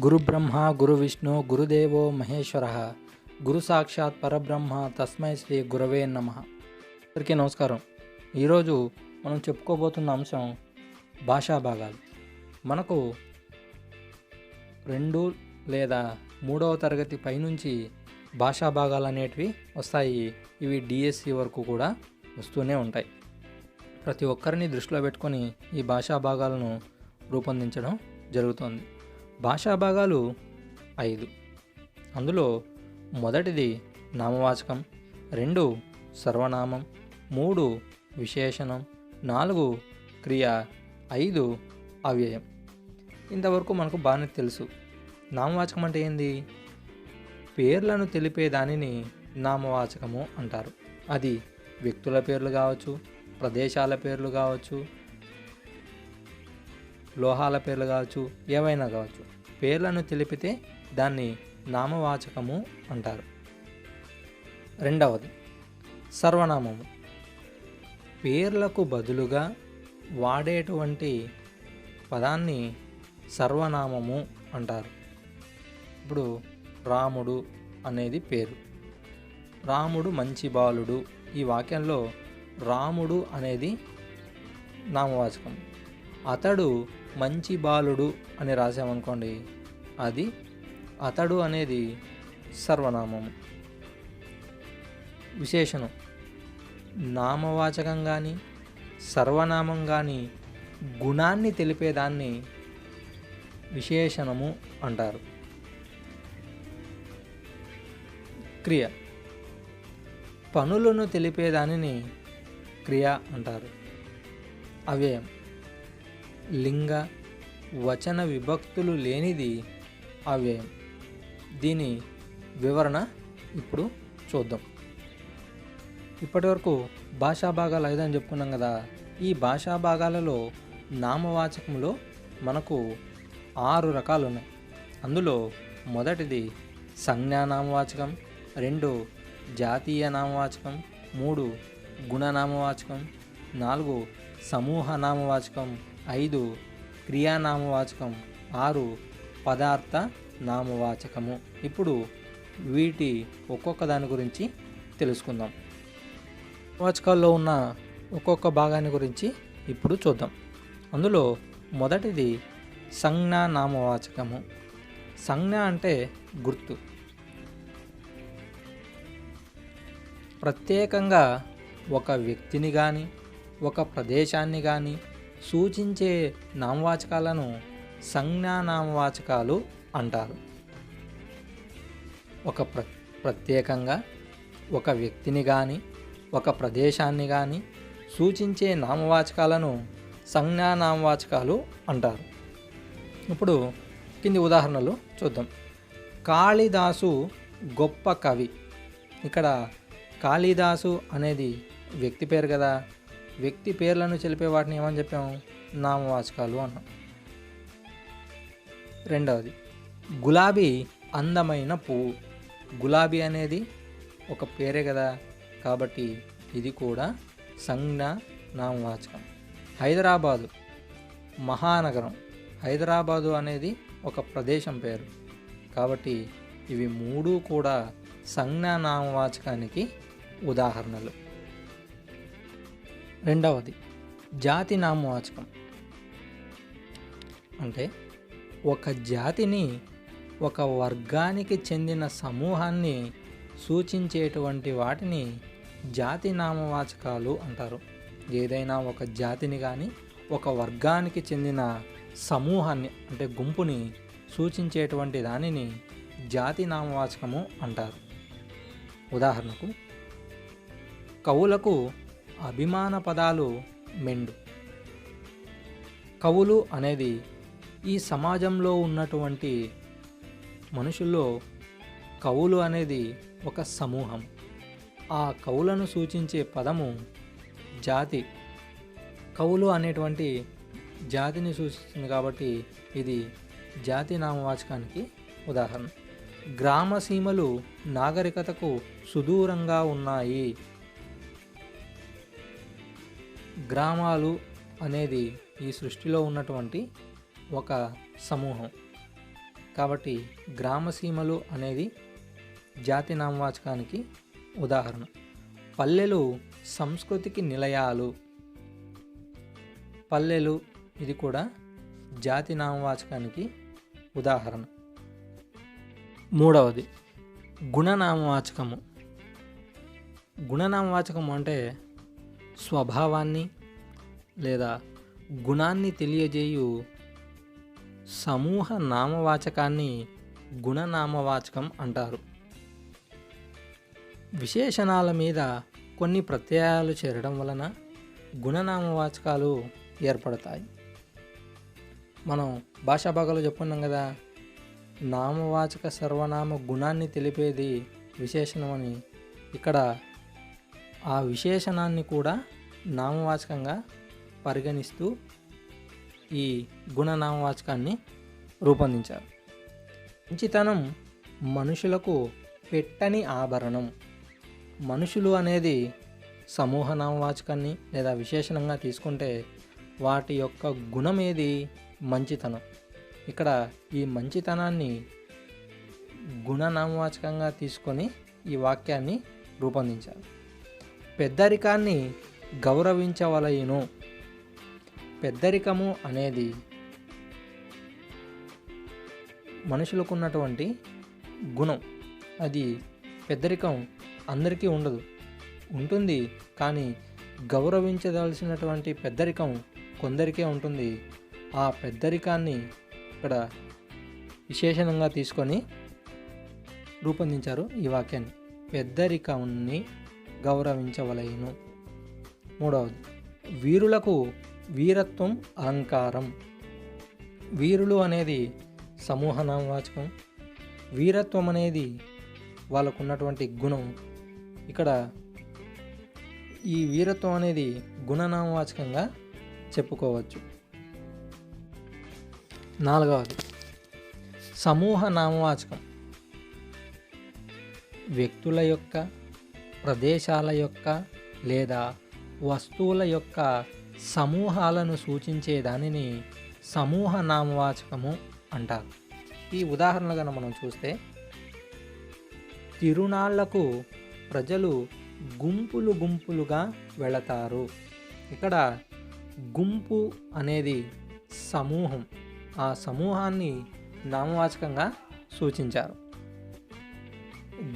గురు బ్రహ్మ గురు విష్ణు గురుదేవో మహేశ్వర గురు సాక్షాత్ పరబ్రహ్మ తస్మై శ్రీ గురవే నమః. అందరికీ నమస్కారం. ఈరోజు మనం చెప్పుకోబోతున్న అంశం భాషా భాగాలు. మనకు 2 లేదా 3వ తరగతి పైనుంచి భాషా భాగాలు అనేటివి వస్తాయి. ఇవి డిఎస్సి వరకు కూడా వస్తూనే ఉంటాయి. ప్రతి ఒక్కరిని దృష్టిలో పెట్టుకొని ఈ భాషా భాగాలను రూపొందించడం జరుగుతుంది. భాషా భాగాలు 5. అందులో మొదటిది నామవాచకం, 2 సర్వనామం, 3 విశేషణం, 4 క్రియ, 5 అవ్యయం. ఇంతవరకు మనకు బాగానే తెలుసు. నామవాచకం అంటే ఏంది? పేర్లను తెలిపే దానిని నామవాచకము అంటారు. అది వ్యక్తుల పేర్లు కావచ్చు, ప్రదేశాల పేర్లు కావచ్చు, లోహాల పేర్లు కావచ్చు, ఏవైనా కావచ్చు. పేర్లను తెలిపితే దాన్ని నామవాచకము అంటారు. రెండవది సర్వనామము. పేర్లకు బదులుగా వాడేటువంటి పదాన్ని సర్వనామము అంటారు. ఇప్పుడు రాముడు అనేది పేరు. రాముడు మంచి బాలుడు. ఈ వాక్యంలో రాముడు అనేది నామవాచకం. అతడు మంచి బాలుడు అని రాసామనుకోండి, అది అతడు అనేది సర్వనామము. విశేషణం. నామవాచకం కానీ సర్వనామం కానీ గుణాన్ని తెలిపేదాన్ని విశేషణము అంటారు. క్రియ. పనులను తెలిపేదానిని క్రియ అంటారు. అవ్యయం. లింగ వచన విభక్తులు లేనిది అవ్యయం. దీని వివరణ ఇప్పుడు చూద్దాం. ఇప్పటివరకు భాషా భాగాలు 5 అని చెప్పుకున్నాం కదా. ఈ భాషా భాగాలలో నామవాచకంలో మనకు 6 రకాలు ఉన్నాయి. అందులో మొదటిది సంజ్ఞా నామవాచకం, 2 జాతీయ నామవాచకం, 3 గుణనామవాచకం, 4 సమూహ నామవాచకం, 5 క్రియానామవాచకం, 6 పదార్థ నామవాచకము. ఇప్పుడు వీటి ఒక్కొక్క దాని గురించి తెలుసుకుందాం. వాచకాల్లో ఉన్న ఒక్కొక్క భాగాన్ని గురించి ఇప్పుడు చూద్దాం. అందులో మొదటిది సంజ్ఞా నామవాచకము. సంజ్ఞ అంటే గుర్తు. ప్రత్యేకంగా ఒక వ్యక్తిని కానీ ఒక ప్రదేశాన్ని కానీ సూచించే నామవాచకాలను సంజ్ఞా నామవాచకాలు అంటారు. ప్రత్యేకంగా ఒక వ్యక్తిని కానీ ఒక ప్రదేశాన్ని కానీ సూచించే నామవాచకాలను సంజ్ఞా నామవాచకాలు అంటారు. ఇప్పుడు కింది ఉదాహరణలు చూద్దాం. కాళిదాసు గొప్ప కవి. ఇక్కడ కాళిదాసు అనేది వ్యక్తి పేరు కదా. వ్యక్తి పేర్లను తెలిపే వాటిని ఏమని చెప్పాము? నామవాచకాలు అన్నాం. రెండవది గులాబీ అందమైన పువ్వు. గులాబీ అనేది ఒక పేరే కదా, కాబట్టి ఇది కూడా సంజ్ఞా నామవాచకం. హైదరాబాదు మహానగరం. హైదరాబాదు అనేది ఒక ప్రదేశం పేరు, కాబట్టి ఇవి 3 కూడా సంజ్ఞా నామవాచకానికి ఉదాహరణలు. రెండవది జాతి నామవాచకం. అంటే ఒక జాతిని ఒక వర్గానికి చెందిన సమూహాన్ని సూచించేటువంటి వాటిని జాతి నామవాచకాలు అంటారు. ఏదైనా ఒక జాతిని కానీ ఒక వర్గానికి చెందిన సమూహాన్ని అంటే గుంపుని సూచించేటువంటి దానిని జాతి నామవాచకము అంటారు. ఉదాహరణకు కవులకు అభిమాన పదాలు మెండు. కవులు అనేది ఈ సమాజంలో ఉన్నటువంటి మనుషుల్లో కవులు అనేది ఒక సమూహం. ఆ కవులను సూచించే పదము జాతి. కవులు అనేటువంటి జాతిని సూచిస్తుంది కాబట్టి ఇది జాతి నామవాచకానికి ఉదాహరణ. గ్రామసీమలు నాగరికతకు సుదూరంగా ఉన్నాయి. గ్రామాలు అనేది ఈ సృష్టిలో ఉన్నటువంటి ఒక సమూహం. కాబట్టి గ్రామసీమలు అనేది జాతి నామవాచకానికి ఉదాహరణ. పల్లెలు సంస్కృతికి నిలయాలు. పల్లెలు ఇది కూడా జాతి నామవాచకానికి ఉదాహరణ. మూడవది గుణనామవాచకము. గుణనామవాచకం అంటే స్వభావాన్ని లేదా గుణాన్ని తెలియజేయు సమూహ నామవాచకాన్ని గుణనామవాచకం అంటారు. విశేషణాల మీద కొన్ని ప్రత్యయాలు చేరడం వలన గుణనామవాచకాలు ఏర్పడతాయి. మనం భాషా భాగాలు చెప్పుకున్నాం కదా, నామవాచక సర్వనామ గుణాన్ని తెలిపేది విశేషణం అని. ఇక్కడ ఆ విశేషణాన్ని కూడా నామవాచకంగా పరిగణిస్తూ ఈ గుణనామవాచకాన్ని రూపొందించారు. మంచితనం మనుషులకు పెట్టని ఆభరణం. మనుషులు అనేది సమూహ నామవాచకాన్ని లేదా విశేషణంగా తీసుకుంటే వాటి యొక్క గుణం ఏది? మంచితనం. ఇక్కడ ఈ మంచితనాన్ని గుణనామవాచకంగా తీసుకొని ఈ వాక్యాన్ని రూపొందించారు. పెద్దరికాన్ని గౌరవించవలయును. పెద్దరికము అనేది మనుషులకు ఉన్నటువంటి గుణం. అది పెద్దరికం అందరికీ ఉండదు, ఉంటుంది, కానీ గౌరవించదలసినటువంటి పెద్దరికం కొందరికే ఉంటుంది. ఆ పెద్దరికాన్ని ఇక్కడ విశేషణంగా తీసుకొని రూపొందించారు ఈ వాక్యాన్ని. పెద్దరికాన్ని గౌరవించవలెను. మూడవది వీరులకు వీరత్వం అలంకారం. వీరులు అనేది సమూహ నామవాచకం. వీరత్వం అనేది వాళ్ళకు ఉన్నటువంటి గుణం. ఇక్కడ ఈ వీరత్వం అనేది గుణనామవాచకంగా చెప్పుకోవచ్చు. నాలుగవది సమూహ నామవాచకం. వ్యక్తుల యొక్క, ప్రదేశాల యొక్క లేదా వస్తువుల యొక్క సమూహాలను సూచించే దానిని సమూహ నామవాచకము అంటారు. ఈ ఉదాహరణగా మనం చూస్తే, తిరునాళ్లకు ప్రజలు గుంపులు గుంపులుగా వెళతారు. ఇక్కడ గుంపు అనేది సమూహం. ఆ సమూహాన్ని నామవాచకంగా సూచించారు.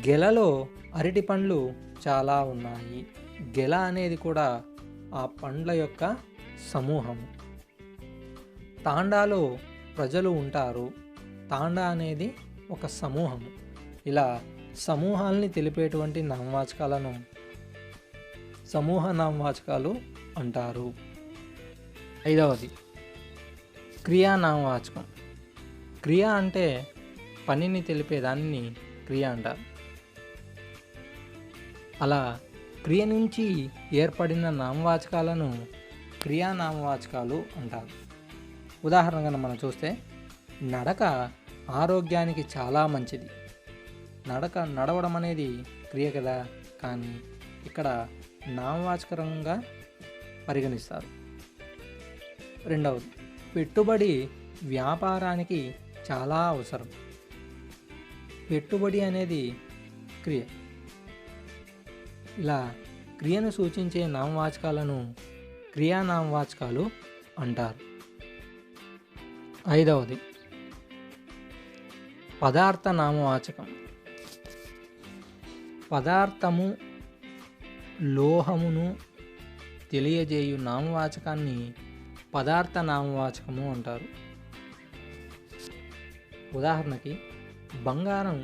గెలలో అరటి పండ్లు చాలా ఉన్నాయి. గెల అనేది కూడా ఆ పండ్ల యొక్క సమూహం. తాండాలో ప్రజలు ఉంటారు. తాండా అనేది ఒక సమూహం. ఇలా సమూహాల్ని తెలిపేటువంటి నామవాచకాలను సమూహ నామవాచకాలు అంటారు. ఐదవది క్రియా నామవాచకం. క్రియ అంటే పనిని తెలిపే దానిని క్రియ అంటారు. అలా క్రియ నుంచి ఏర్పడిన నామవాచకాలను క్రియా నామవాచకాలు అంటారు. ఉదాహరణగా మనం చూస్తే, నడక ఆరోగ్యానికి చాలా మంచిది. నడవడం అనేది క్రియ కదా, కానీ ఇక్కడ నామవాచకంగా పరిగణిస్తారు. రెండవది పెట్టుబడి వ్యాపారానికి చాలా అవసరం. పెట్టుబడి అనేది క్రియ. ఇలా క్రియను సూచించే నామవాచకాలను క్రియానామవాచకాలు అంటారు. ఐదవది పదార్థ నామవాచకం. పదార్థము, లోహమును తెలియజేయు నామవాచకాన్ని పదార్థ నామవాచకము అంటారు. ఉదాహరణకి, బంగారం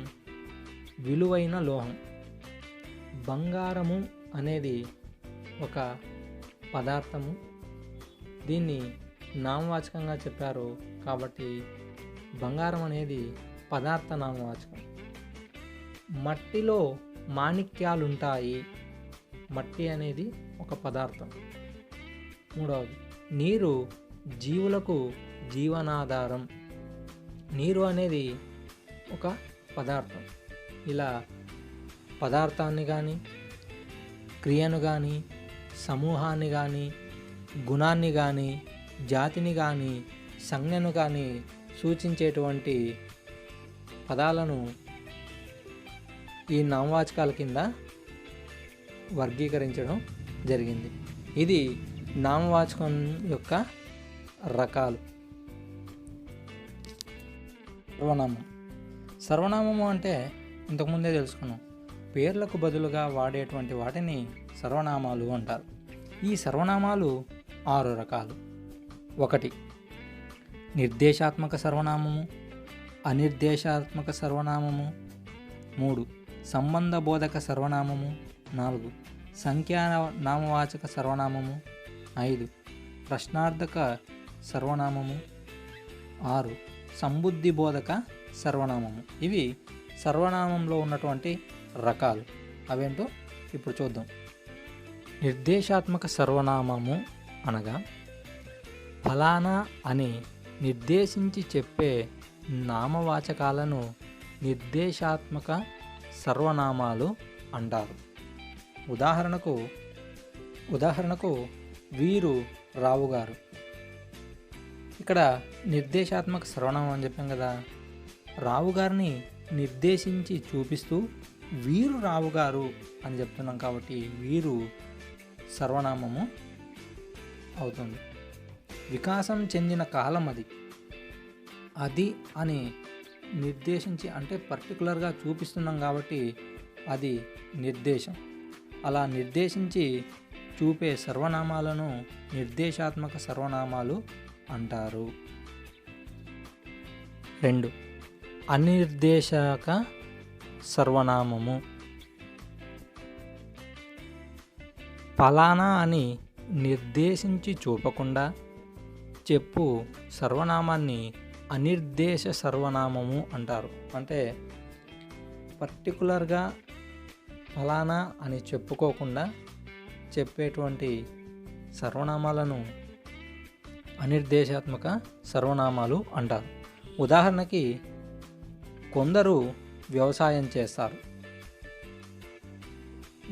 విలువైన లోహం. బంగారము అనేది ఒక పదార్థము. దీన్ని నామవాచకంగా చెప్పారు కాబట్టి బంగారం అనేది పదార్థ నామవాచకం. మట్టిలో మాణిక్యాలుంటాయి. మట్టి అనేది ఒక పదార్థం. మూడవది నీరు జీవులకు జీవనాధారం. నీరు అనేది ఒక పదార్థం. ఇలా పదార్థాన్ని కానీ, క్రియను కానీ, సమూహాన్ని కానీ, గుణాన్ని కానీ, జాతిని కానీ, సంజ్ఞను కానీ సూచించేటువంటి పదాలను ఈ నామవాచకాల కింద వర్గీకరించడం జరిగింది. ఇది నామవాచకం యొక్క రకాలు. సర్వనామం. సర్వనామము అంటే ఇంతకుముందే తెలుసుకున్నాం, పేర్లకు బదులుగా వాడేటువంటి వాటిని సర్వనామాలు అంటారు. ఈ సర్వనామాలు 6 రకాలు. 1 నిర్దేశాత్మక సర్వనామము, అనిర్దేశాత్మక సర్వనామము. 3 సంబంధ బోధక సర్వనామము. 4 సంఖ్యా నామవాచక సర్వనామము. 5 ప్రశ్నార్థక సర్వనామము. 6 సంబుద్ధి బోధక సర్వనామము. ఇవి సర్వనామంలో ఉన్నటువంటి రకాలు. అవేంటో ఇప్పుడు చూద్దాం. నిర్దేశాత్మక సర్వనామము అనగా ఫలానా అని నిర్దేశించి చెప్పే నామవాచకాలను నిర్దేశాత్మక సర్వనామాలు అంటారు. ఉదాహరణకు వీరు రావుగారు. ఇక్కడ నిర్దేశాత్మక సర్వనామం అని చెప్పాం కదా. రావుగారిని నిర్దేశించి చూపిస్తూ వీరు రావుగారు అని చెప్తున్నాం కాబట్టి వీరు సర్వనామము అవుతుంది. వికాసం చెందిన కాలం అది అని నిర్దేశించి అంటే పర్టికులర్గా చూపిస్తున్నాం కాబట్టి అది నిర్దేశం. అలా నిర్దేశించి చూపే సర్వనామాలను నిర్దేశాత్మక సర్వనామాలు అంటారు. 2 అనిర్దేశక సర్వనామము. ఫలానా అని నిర్దేశించి చూపకుండా చెప్పు సర్వనామాన్ని అనిర్దేశ సర్వనామము అంటారు. అంటే పర్టికులర్గా ఫలానా అని చెప్పుకోకుండా చెప్పేటువంటి సర్వనామాలను అనిర్దేశాత్మక సర్వనామాలు అంటారు. ఉదాహరణకి కొందరు వ్యవసాయం చేస్తారు,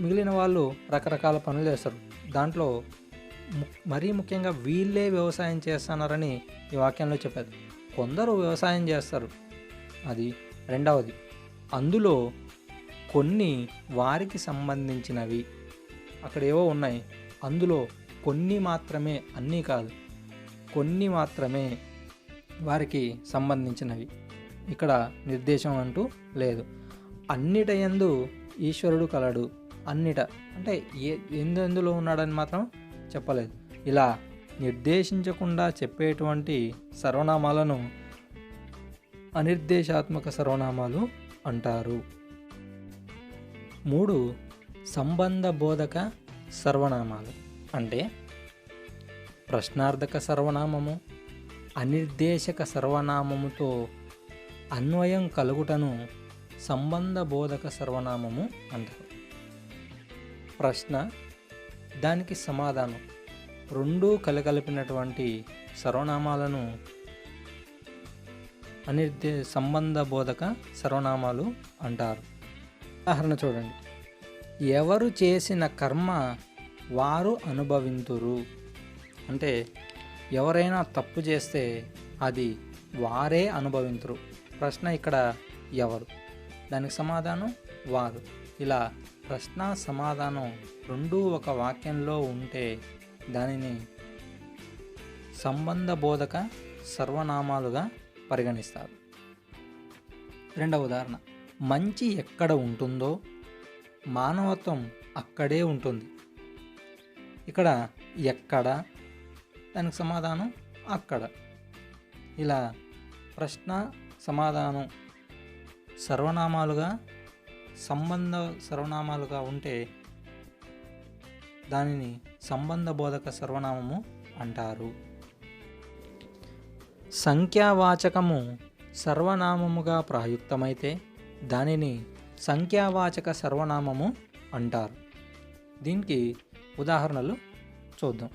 మిగిలిన వాళ్ళు రకరకాల పనులు చేస్తారు. దాంట్లో మరీ ముఖ్యంగా వీళ్ళే వ్యవసాయం చేస్తున్నారని ఈ వాక్యంలో చెప్పారు. కొందరు వ్యవసాయం చేస్తారు, అది 2వది. అందులో కొన్ని వారికి సంబంధించినవి, అక్కడ ఏవో ఉన్నాయి, అందులో కొన్ని మాత్రమే, అన్నీ కాదు, కొన్ని మాత్రమే వారికి సంబంధించినవి. ఇక్కడ నిర్దేశం అంటూ లేదు. అన్నిట యందు ఈశ్వరుడు కలడు. అన్నిట అంటే ఎందులో ఉన్నాడని మాత్రం చెప్పలేదు. ఇలా నిర్దేశించకుండా చెప్పేటువంటి సర్వనామాలను అనిర్దేశాత్మక సర్వనామాలు అంటారు. 3 సంబంధ బోధక సర్వనామాలు. అంటే ప్రశ్నార్థక సర్వనామము అనిర్దేశక సర్వనామముతో అన్వయం కలుగుటను సంబంధ బోధక సర్వనామము అంటారు. ప్రశ్న, దానికి సమాధానం రెండూ కలగలిపినటువంటి సర్వనామాలను సంబంధ బోధక సర్వనామాలు అంటారు. ఉదాహరణ చూడండి. ఎవరు చేసిన కర్మ వారు అనుభవింతురు. అంటే ఎవరైనా తప్పు చేస్తే అది వారే అనుభవింతురు. ప్రశ్న ఇక్కడ ఎవరు, దానికి సమాధానం వారు. ఇలా ప్రశ్న సమాధానం రెండూ ఒక వాక్యంలో ఉంటే దానిని సంబంధ బోధక సర్వనామాలుగా పరిగణిస్తారు. 2వ ఉదాహరణ. మంచి ఎక్కడ ఉంటుందో మానవత్వం అక్కడే ఉంటుంది. ఇక్కడ ఎక్కడ, దానికి సమాధానం అక్కడ. ఇలా ప్రశ్న సమాధానం సర్వనామాలుగా సంబంధ సర్వనామాలుగా ఉంటే దానిని సంబంధ బోధక సర్వనామము అంటారు. సంఖ్యావాచకము సర్వనామముగా ప్రయుక్తమైతే దానిని సంఖ్యావాచక సర్వనామము అంటారు. దీనికి ఉదాహరణలు చూద్దాం.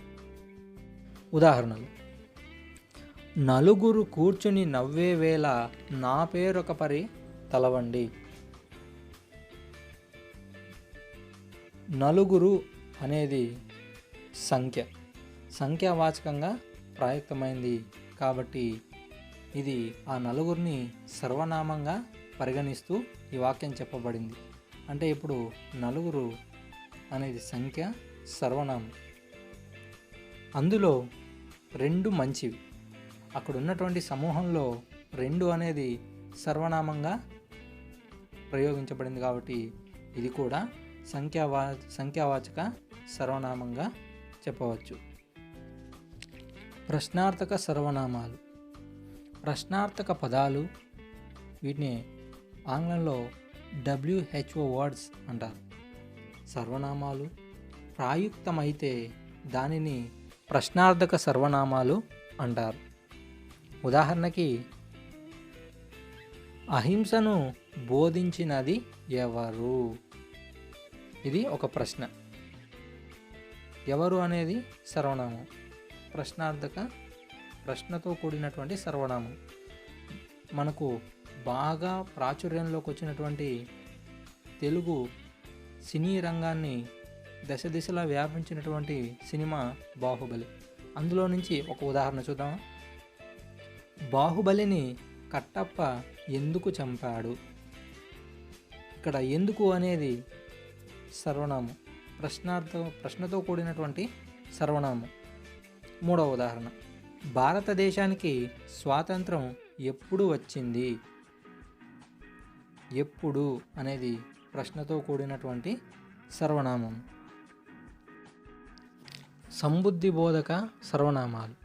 ఉదాహరణలు. నలుగురు కూర్చుని నవ్వే వేళ నా పేరొక పరి తలవండి. నలుగురు అనేది సంఖ్యావాచకంగా ప్రయుక్తమైంది కాబట్టి ఇది ఆ నలుగురిని సర్వనామంగా పరిగణిస్తూ ఈ వాక్యం చెప్పబడింది. అంటే ఇప్పుడు నలుగురు అనేది సంఖ్య, సర్వనామం. అందులో 2 మంచివి. అక్కడ ఉన్నటువంటి సమూహంలో 2 అనేది సర్వనామంగా ప్రయోగించబడింది కాబట్టి ఇది కూడా సంఖ్యావాచక సర్వనామంగా చెప్పవచ్చు. ప్రశ్నార్థక సర్వనామాలు. ప్రశ్నార్థక పదాలు, వీటిని ఆంగ్లంలో WHO వర్డ్స్ అంటారు. సర్వనామాలు ప్రాయుక్తమైతే దానిని ప్రశ్నార్థక సర్వనామాలు అంటారు. ఉదాహరణకి, అహింసను బోధించినది ఎవరు? ఇది ఒక ప్రశ్న. ఎవరు అనేది సర్వనామం. ప్రశ్నతో కూడినటువంటి సర్వనామం. మనకు బాగా ప్రాచుర్యంలోకి వచ్చినటువంటి తెలుగు సినీ రంగాన్ని దశ దిశలా వ్యాపించినటువంటి సినిమా బాహుబలి. అందులో నుంచి ఒక ఉదాహరణ చూద్దామా? బాహుబలిని కట్టప్ప ఎందుకు చంపాడు? ఇక్కడ ఎందుకు అనేది సర్వనామం. ప్రశ్నతో కూడినటువంటి సర్వనామం. 3వ ఉదాహరణ, భారతదేశానికి స్వాతంత్రం ఎప్పుడు వచ్చింది? ఎప్పుడు అనేది ప్రశ్నతో కూడినటువంటి సర్వనామం. సంబుద్ధి బోధక సర్వనామాలు.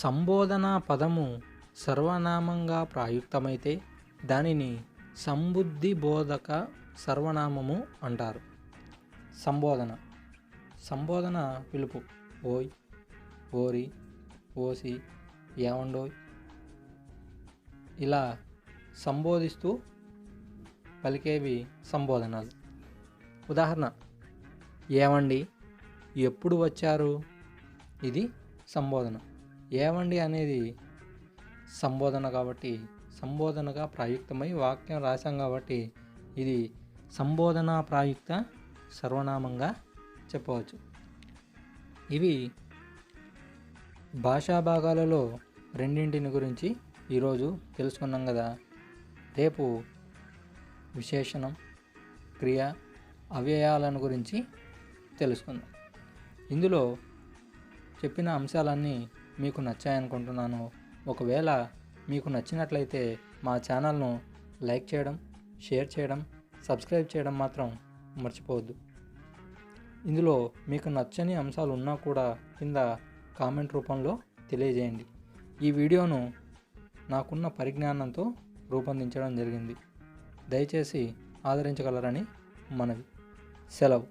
సంబోధన పదము సర్వనామంగా ప్రాయుక్తమైతే దానిని సంబుద్ధి బోధక సర్వనామము అంటారు. సంబోధన పిలుపు. ఓయ్, ఓరి, ఓసి, ఏవండోయ్ ఇలా సంబోధిస్తూ పలికేవి సంబోధనలు. ఉదాహరణ, ఏవండి, ఎప్పుడు వచ్చారు? ఇది సంబోధన. ఏవండి అనేది సంబోధన కాబట్టి సంబోధనగా ప్రయుక్తమై వాక్యం రాశాం కాబట్టి ఇది సంబోధన ప్రాయుక్త సర్వనామంగా చెప్పవచ్చు. ఇవి భాషా భాగాలలో 2 గురించి ఈరోజు తెలుసుకున్నాం కదా. రేపు విశేషణం, క్రియ, అవ్యయాలను గురించి తెలుసుకుందాం. ఇందులో చెప్పిన అంశాలన్నీ మీకు నచ్చాయనుకుంటున్నాను. ఒకవేళ మీకు నచ్చినట్లయితే మా ఛానల్ను లైక్ చేయడం, షేర్ చేయడం, సబ్స్క్రైబ్ చేయడం మాత్రం మర్చిపోవద్దు. ఇందులో మీకు నచ్చని అంశాలు ఉన్నా కూడా కింద కామెంట్ రూపంలో తెలియజేయండి. ఈ వీడియోను నాకున్న పరిజ్ఞానంతో రూపొందించడం జరిగింది. దయచేసి ఆదరించగలరని మనవి. సెలవు.